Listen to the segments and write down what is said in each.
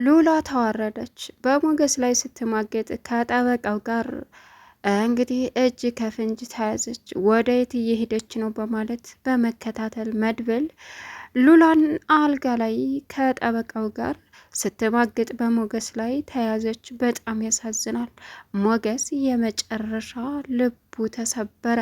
ሉላ ተዋረደች። በሞገስ ላይ ስትማገጥ ከጠበቃው ጋር እንግዲህ እጅ ከፍንጅ ተያዘች። ወደ የት እየሄደች ነው በማለት በመከታተል መድብል ሉላን አልጋ ላይ ከጠበቃው ጋር ስትማግጥ በሞገስ ላይ ተያዘች። በጣም ያሳዝናል። ሞገስ የመጨረሻ ልቡ ተሰበረ።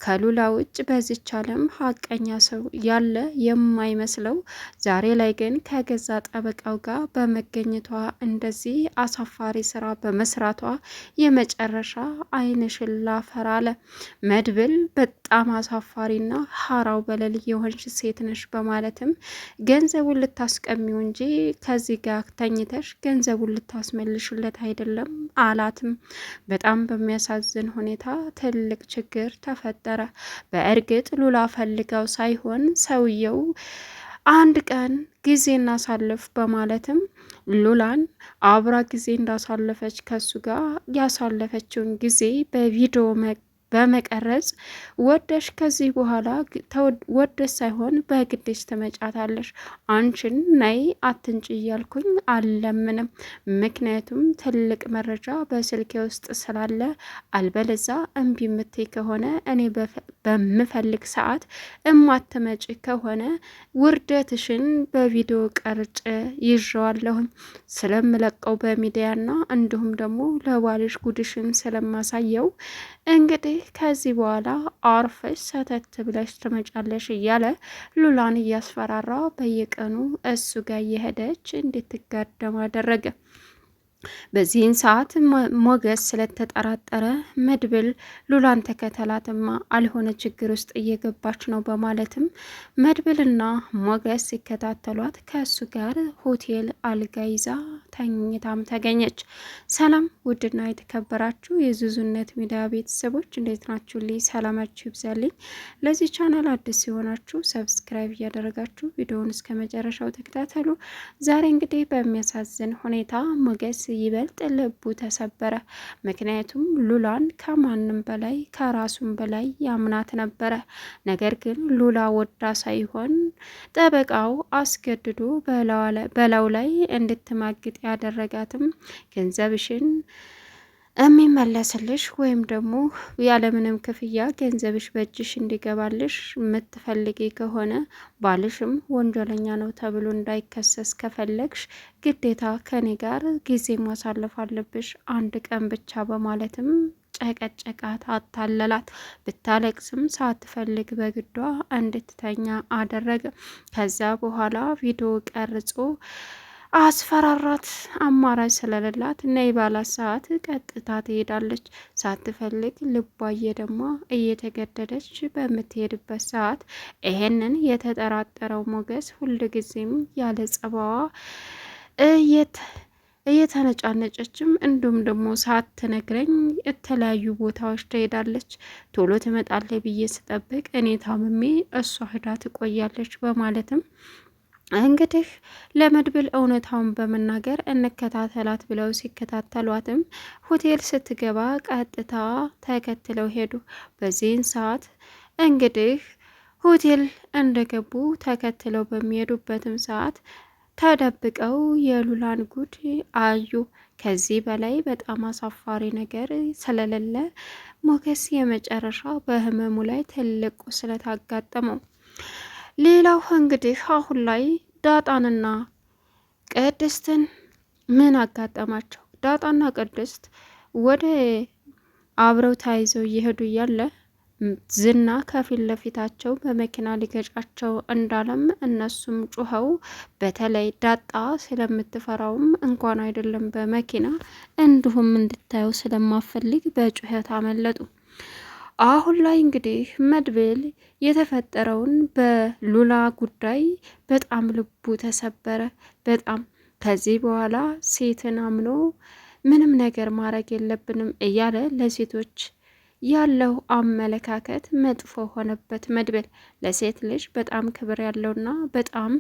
ከሉላ ውጭ በዚች ዓለም ሀቀኛ ሰው ያለ የማይመስለው ዛሬ ላይ ግን ከገዛ ጠበቃው ጋር በመገኘቷ እንደዚህ አሳፋሪ ስራ በመስራቷ የመጨረሻ ዓይንሽን ላፈር አለ። መድብል በጣም አሳፋሪና ሀራው በለል የሆንሽ ሴት ነሽ በማለትም ገንዘቡን ልታስቀሚው እንጂ ከዚህ ጋር ተኝተሽ ገንዘቡን ልታስመልሽለት አይደለም አላትም። በጣም በሚያሳዝን ሁኔታ ትልቅ ችግር ተፈጠረ። በእርግጥ ሉላ ፈልጋው ሳይሆን ሰውየው አንድ ቀን ጊዜ እናሳልፍ በማለትም ሉላን አብራ ጊዜ እንዳሳለፈች ከሱ ጋር ያሳለፈችውን ጊዜ በቪዲዮ በመቀረጽ ወደሽ ከዚህ በኋላ ወደሽ ሳይሆን በግድሽ ትመጫታለሽ፣ አንቺን ነይ አትንጭ እያልኩኝ አልለምንም። ምክንያቱም ትልቅ መረጃ በስልኬ ውስጥ ስላለ አልበለዛ እምቢ ምትይ ከሆነ እኔ በምፈልግ ሰዓት እማትመጭ ከሆነ ውርደትሽን በቪዲዮ ቀርጬ ይዤዋለሁኝ ስለምለቀው በሚዲያና እንዲሁም ደግሞ ለባልሽ ጉድሽን ስለማሳየው እንግዲህ ከዚህ በኋላ አርፈሽ ሰተት ብለሽ ትመጫለሽ እያለ ሉላን እያስፈራራ በየቀኑ እሱ ጋር እየሄደች እንድትጋደም አደረገ። በዚህን ሰዓት ሞገስ ስለተጠራጠረ መድብል ሉላን ተከተላትማ አልሆነ ችግር ውስጥ እየገባች ነው በማለትም መድብልና ሞገስ ሲከታተሏት ከእሱ ጋር ሆቴል አልጋ ይዛ ተኝታም ተገኘች። ሰላም ውድና የተከበራችሁ የዙዙነት ሚዲያ ቤተሰቦች እንዴት ናችሁ? ልይ ሰላማችሁ ይብዛልኝ። ለዚህ ቻናል አዲስ ሲሆናችሁ ሰብስክራይብ እያደረጋችሁ ቪዲዮውን እስከ መጨረሻው ተከታተሉ። ዛሬ እንግዲህ በሚያሳዝን ሁኔታ ሞገስ ይበልጥ ልቡ ተሰበረ። ምክንያቱም ሉላን ከማንም በላይ ከራሱም በላይ ያምናት ነበረ። ነገር ግን ሉላ ወዳ ሳይሆን ጠበቃው አስገድዶ በላው ላይ እንድትማግጥ ያደረጋትም ገንዘብሽን የሚመለስልሽ ወይም ደግሞ ያለምንም ክፍያ ገንዘብሽ በእጅሽ እንዲገባልሽ የምትፈልጊ ከሆነ ባልሽም ወንጀለኛ ነው ተብሎ እንዳይከሰስ ከፈለግሽ ግዴታ ከኔ ጋር ጊዜ ማሳለፍ አለብሽ አንድ ቀን ብቻ በማለትም ጨቀጨቃት፣ አታለላት። ብታለቅስም ሳትፈልግ በግዷ እንድትተኛ አደረገ። ከዛ በኋላ ቪዲዮ ቀርጾ አስፈራራት። አማራጭ ስለሌላት ነይ ባላት ሰዓት ቀጥታ ትሄዳለች። ሳትፈልግ ልቧ እየደማ እየተገደደች በምትሄድበት ሰዓት ይሄንን የተጠራጠረው ሞገስ ሁልጊዜም ያለ ጸባዋ እየተነጫነጨችም እንዲሁም ደግሞ ሳትነግረኝ የተለያዩ ቦታዎች ትሄዳለች። ቶሎ ትመጣለች ብዬ ስጠብቅ እኔ ታምሜ እሷ ሂዳ ትቆያለች በማለትም እንግዲህ ለመድብል እውነታውን በመናገር እንከታተላት ብለው ሲከታተሏትም ሆቴል ስትገባ ቀጥታ ተከትለው ሄዱ። በዚህን ሰዓት እንግዲህ ሆቴል እንደገቡ ተከትለው በሚሄዱበትም ሰዓት ተደብቀው የሉላን ጉድ አዩ። ከዚህ በላይ በጣም አሳፋሪ ነገር ስለሌለ ሞገስ የመጨረሻ በህመሙ ላይ ትልቅ ቁስለት አጋጠመው። ሌላው እንግዲህ አሁን ላይ ዳጣንና ቅድስትን ምን አጋጠማቸው? ዳጣና ቅድስት ወደ አብረው ተያይዘው እየሄዱ እያለ ዝና ከፊት ለፊታቸው በመኪና ሊገጫቸው እንዳለም እነሱም ጩኸው፣ በተለይ ዳጣ ስለምትፈራውም እንኳን አይደለም በመኪና እንዲሁም እንድታየው ስለማፈልግ በጩኸት አመለጡ። አሁን ላይ እንግዲህ መድብል የተፈጠረውን በሉላ ጉዳይ በጣም ልቡ ተሰበረ። በጣም ከዚህ በኋላ ሴትን አምኖ ምንም ነገር ማድረግ የለብንም እያለ ለሴቶች ያለው አመለካከት መጥፎ ሆነበት። መድብል ለሴት ልጅ በጣም ክብር ያለውና በጣም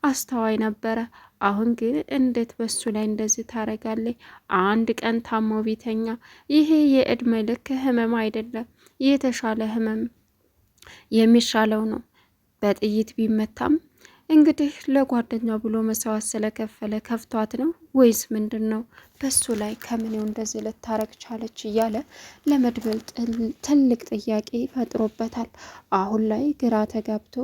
አስተዋይ ነበረ። አሁን ግን እንዴት በሱ ላይ እንደዚህ ታረጋለች? አንድ ቀን ታሞ ቢተኛ ይሄ የእድሜ ልክ ህመም አይደለም፣ የተሻለ ህመም የሚሻለው ነው። በጥይት ቢመታም እንግዲህ ለጓደኛው ብሎ መስዋዕት ስለከፈለ ከፍቷት ነው ወይስ ምንድን ነው? በሱ ላይ ከምኔው እንደዚህ ልታረግ ቻለች እያለ ለመድብል ትልቅ ጥያቄ ፈጥሮበታል። አሁን ላይ ግራ ተጋብቶ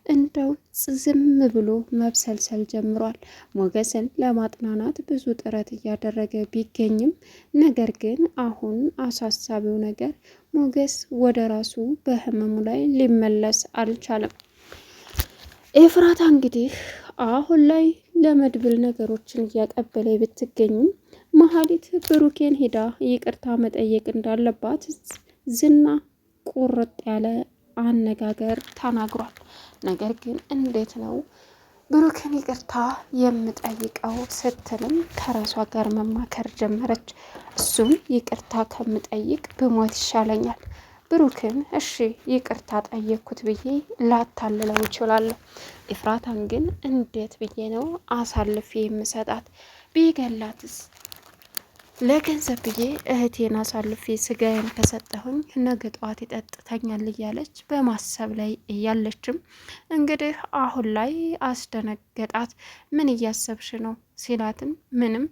እንደው ዝም ብሎ መብሰልሰል ጀምሯል። ሞገስን ለማጥናናት ብዙ ጥረት እያደረገ ቢገኝም ነገር ግን አሁን አሳሳቢው ነገር ሞገስ ወደ ራሱ በህመሙ ላይ ሊመለስ አልቻለም። ኤፍራታ እንግዲህ አሁን ላይ ለመድብል ነገሮችን እያቀበለ ብትገኝም መሀሊት ብሩኬን ሄዳ ይቅርታ መጠየቅ እንዳለባት ዝና ቁርጥ ያለ አነጋገር ተናግሯል። ነገር ግን እንዴት ነው ብሩኬን ይቅርታ የምጠይቀው ስትልም ከራሷ ጋር መማከር ጀመረች። እሱም ይቅርታ ከምጠይቅ ብሞት ይሻለኛል፣ ብሩክን እሺ ይቅርታ ጠየቅኩት ብዬ ላታልለው እችላለሁ። ኤፍራታን ግን እንዴት ብዬ ነው አሳልፌ የምሰጣት? ቢገላትስ? ለገንዘብ ብዬ እህቴን አሳልፌ ስጋዬን ከሰጠሁኝ ነገ ጠዋት ይጠጥተኛል እያለች በማሰብ ላይ እያለችም እንግዲህ አሁን ላይ አስደነገጣት። ምን እያሰብሽ ነው ሲላትም ምንም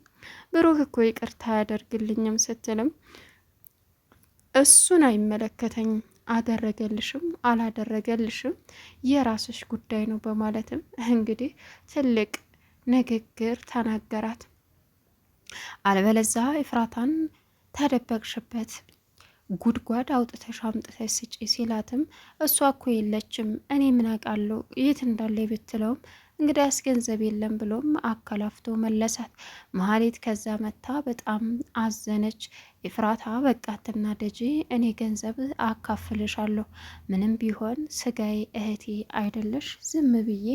ብሩክ እኮ ይቅርታ አያደርግልኝም ስትልም እሱን አይመለከተኝም፣ አደረገልሽም አላደረገልሽም የራስሽ ጉዳይ ነው በማለትም እንግዲህ ትልቅ ንግግር ተናገራት። አለበለዛ ኤፍራታን ተደበቅሽበት ጉድጓድ አውጥተሽ አምጥተሽ ስጪ ሲላትም እሷ እኮ የለችም እኔ ምን አውቃለሁ የት እንዳለ ብትለውም እንግዲያስ ገንዘብ የለም ብሎም አከላፍቶ መለሳት። መሀሌት ከዛ መታ በጣም አዘነች። ኤፍራታ በቃትና ደጂ እኔ ገንዘብ አካፍልሻለሁ፣ ምንም ቢሆን ስጋዬ እህቴ አይደለሽ፣ ዝም ብዬ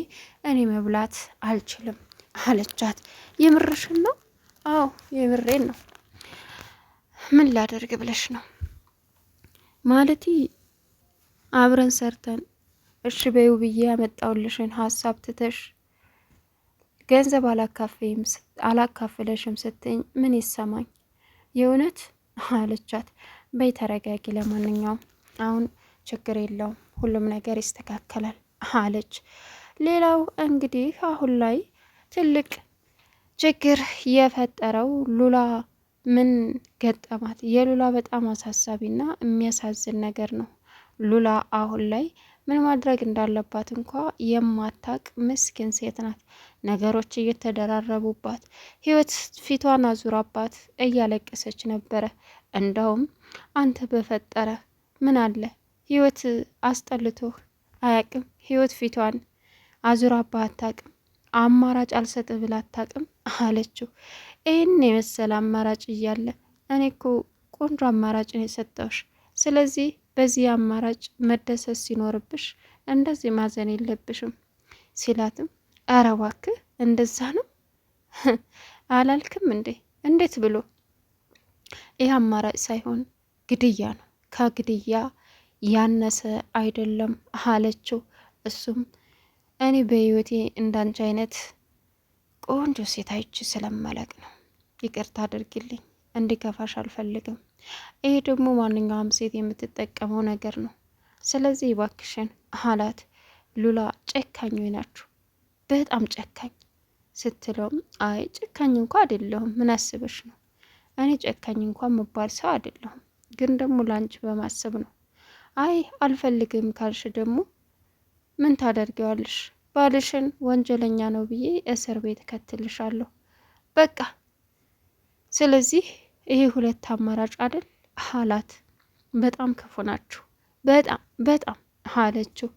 እኔ መብላት አልችልም አለቻት። የምርሽን ነው? አዎ የምሬን ነው። ምን ላደርግ ብለሽ ነው? ማለቴ አብረን ሰርተን እሺ በይው ብዬ ያመጣውልሽን ሀሳብ ትተሽ ገንዘብ አላካፍለሽም ስትኝ ምን ይሰማኝ የእውነት አለቻት። በይ ተረጋጊ፣ ለማንኛውም አሁን ችግር የለውም ሁሉም ነገር ይስተካከላል አለች። ሌላው እንግዲህ አሁን ላይ ትልቅ ችግር የፈጠረው ሉላ ምን ገጠማት? የሉላ በጣም አሳሳቢና የሚያሳዝን ነገር ነው። ሉላ አሁን ላይ ምን ማድረግ እንዳለባት እንኳ የማታቅ ምስኪን ሴት ናት። ነገሮች እየተደራረቡባት ህይወት ፊቷን አዙራባት እያለቀሰች ነበረ። እንደውም አንተ በፈጠረ ምን አለ ህይወት አስጠልቶህ አያቅም? ህይወት ፊቷን አዙራባት አታቅም? አማራጭ አልሰጥ ብላ አታቅም አለችው። ይህን የመሰለ አማራጭ እያለ እኔ እኮ ቆንጆ አማራጭ ነው የሰጠውሽ። ስለዚህ በዚህ አማራጭ መደሰት ሲኖርብሽ እንደዚህ ማዘን የለብሽም ሲላትም ኧረ እባክህ እንደዛ ነው አላልክም እንዴ? እንዴት ብሎ? ይህ አማራጭ ሳይሆን ግድያ ነው፣ ከግድያ ያነሰ አይደለም አለችው። እሱም እኔ በህይወቴ እንዳንቺ አይነት ቆንጆ ሴት አይቼ ስለማለቅ ነው፣ ይቅርታ አድርጊልኝ፣ እንዲከፋሽ አልፈልግም። ይሄ ደግሞ ማንኛውም ሴት የምትጠቀመው ነገር ነው። ስለዚህ እባክሽን አላት። ሉላ ጨካኝ ናችሁ፣ በጣም ጨካኝ ስትለውም አይ ጨካኝ እንኳ አይደለሁም፣ ምን አስበሽ ነው? እኔ ጨካኝ እንኳን መባል ሰው አይደለሁም፣ ግን ደግሞ ላንቺ በማሰብ ነው። አይ አልፈልግም ካልሽ ደግሞ ምን ታደርጊዋለሽ? ባልሽን ወንጀለኛ ነው ብዬ እስር ቤት ከትልሻለሁ። በቃ ስለዚህ ይሄ ሁለት አማራጭ አይደል አላት። በጣም ክፉ ናችሁ፣ በጣም በጣም አለችው።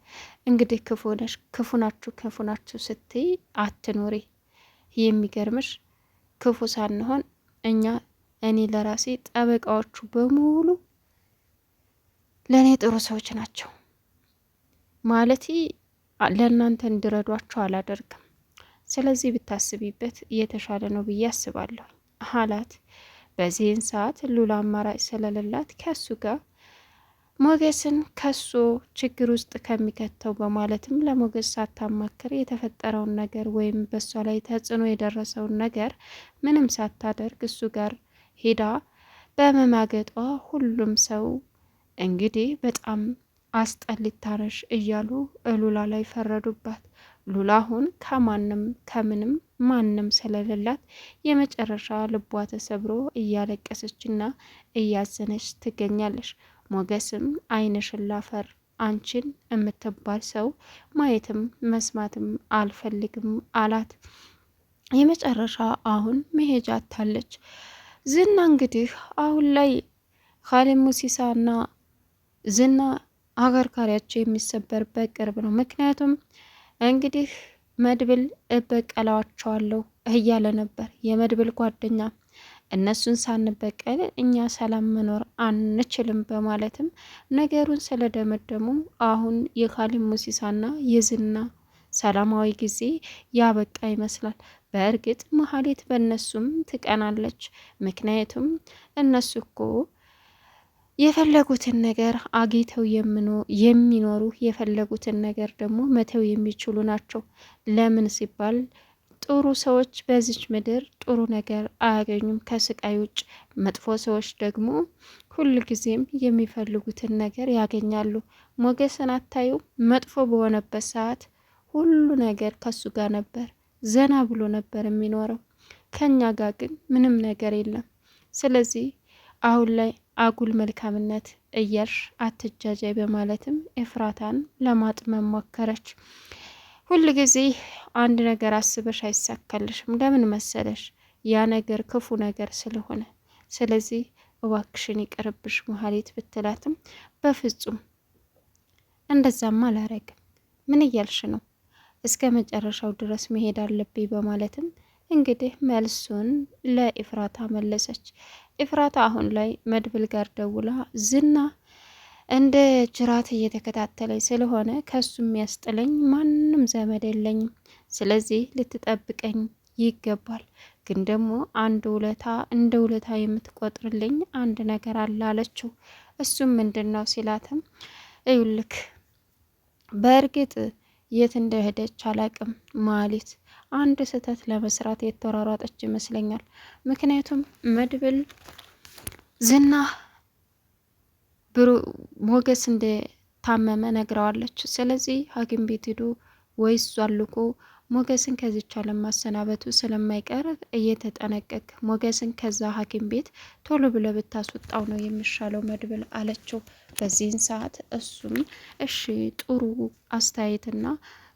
እንግዲህ ክፉ ናችሁ ስትይ አትኖሪ። የሚገርምሽ ክፉ ሳንሆን እኔ ለራሴ ጠበቃዎቹ በሙሉ ለእኔ ጥሩ ሰዎች ናቸው። ማለቴ ለእናንተ እንድረዷቸው አላደርግም። ስለዚህ ብታስቢበት እየተሻለ ነው ብዬ አስባለሁ አላት። በዚህን ሰዓት ሉላ አማራጭ ስለሌላት ከሱ ጋር ሞገስን ከሱ ችግር ውስጥ ከሚከተው በማለትም ለሞገስ ሳታማክር የተፈጠረውን ነገር ወይም በሷ ላይ ተጽዕኖ የደረሰውን ነገር ምንም ሳታደርግ እሱ ጋር ሄዳ በመማገጧ ሁሉም ሰው እንግዲህ በጣም አስጠሊታ ነሽ እያሉ ሉላ ላይ ፈረዱባት። ሉላ አሁን ከማንም ከምንም ማንም ስለሌላት የመጨረሻ ልቧ ተሰብሮ እያለቀሰችና እያዘነች ትገኛለች። ሞገስም ዓይንሽን ላፈር፣ አንቺን የምትባል ሰው ማየትም መስማትም አልፈልግም አላት። የመጨረሻ አሁን መሄጃ አታለች። ዝና እንግዲህ አሁን ላይ ካሌብ ሙሲሳና ዝና አከርካሪያቸው የሚሰበርበት ቅርብ ነው። ምክንያቱም እንግዲህ መድብል እበቀላቸዋለሁ እያለ ነበር የመድብል ጓደኛ። እነሱን ሳንበቀል እኛ ሰላም መኖር አንችልም በማለትም ነገሩን ስለደመደሙ አሁን የካሌብ ሙሲሳና የዝና ሰላማዊ ጊዜ ያበቃ ይመስላል። በእርግጥ መሀሌት በእነሱም ትቀናለች። ምክንያቱም እነሱ እኮ የፈለጉትን ነገር አግኝተው የሚኖሩ የፈለጉትን ነገር ደግሞ መተው የሚችሉ ናቸው። ለምን ሲባል ጥሩ ሰዎች በዚች ምድር ጥሩ ነገር አያገኙም ከስቃይ ውጭ። መጥፎ ሰዎች ደግሞ ሁል ጊዜም የሚፈልጉትን ነገር ያገኛሉ። ሞገስን አታዩ? መጥፎ በሆነበት ሰዓት ሁሉ ነገር ከሱ ጋር ነበር፣ ዘና ብሎ ነበር የሚኖረው። ከኛ ጋር ግን ምንም ነገር የለም። ስለዚህ አሁን ላይ አጉል መልካምነት እያልሽ አትጃጃይ በማለትም ኤፍራታን ለማጥመም ሞከረች። ሁል ጊዜ አንድ ነገር አስበሽ አይሳካልሽም። ለምን መሰለሽ? ያ ነገር ክፉ ነገር ስለሆነ። ስለዚህ እባክሽን ይቅርብሽ መሀሌት ብትላትም በፍጹም እንደዛም አላረግም። ምን እያልሽ ነው? እስከ መጨረሻው ድረስ መሄድ አለብኝ በማለትም እንግዲህ መልሱን ለኢፍራታ መለሰች። ኢፍራታ አሁን ላይ መድብል ጋር ደውላ ዝና እንደ ጅራት እየተከታተለኝ ስለሆነ ከሱ የሚያስጥለኝ ማንም ዘመድ የለኝም፣ ስለዚህ ልትጠብቀኝ ይገባል። ግን ደግሞ አንድ ውለታ እንደ ውለታ የምትቆጥርልኝ አንድ ነገር አለ አለችው። እሱም ምንድን ነው ሲላትም እዩልክ በእርግጥ የት እንደሄደች አላቅም ማለት አንድ ስህተት ለመስራት የተሯሯጠች ይመስለኛል። ምክንያቱም መድብል ዝና ሞገስ እንደታመመ ነግረዋለች። ስለዚህ ሐኪም ቤት ሄዶ ወይስ ዟልኮ ሞገስን ከዚች ዓለም ማሰናበቱ ስለማይቀር እየተጠነቀቅ ሞገስን ከዛ ሐኪም ቤት ቶሎ ብለ ብታስወጣው ነው የሚሻለው መድብል አለችው። በዚህን ሰዓት እሱም እሺ ጥሩ አስተያየትና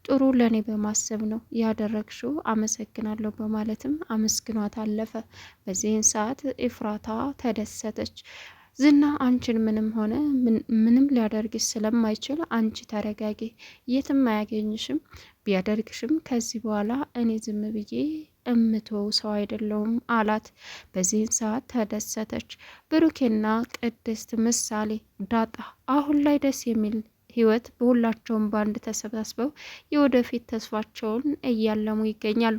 ጥሩ ለኔ በማሰብ ነው ያደረግሽው፣ አመሰግናለሁ በማለትም አመስግኗት አለፈ። በዚህን ሰዓት ኤፍራታ ተደሰተች። ዝና አንቺን ምንም ሆነ ምንም ሊያደርግሽ ስለማይችል አንቺ ተረጋጊ፣ የትም አያገኝሽም፣ ቢያደርግሽም ከዚህ በኋላ እኔ ዝም ብዬ እምተው ሰው አይደለውም አላት። በዚህን ሰዓት ተደሰተች። ብሩኬና ቅድስት ምሳሌ ዳጣ አሁን ላይ ደስ የሚል ህይወት በሁላቸውም ባንድ ተሰባስበው የወደፊት ተስፋቸውን እያለሙ ይገኛሉ።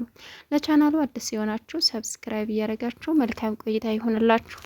ለቻናሉ አዲስ የሆናችሁ ሰብስክራይብ እያደረጋችሁ መልካም ቆይታ ይሆንላችሁ።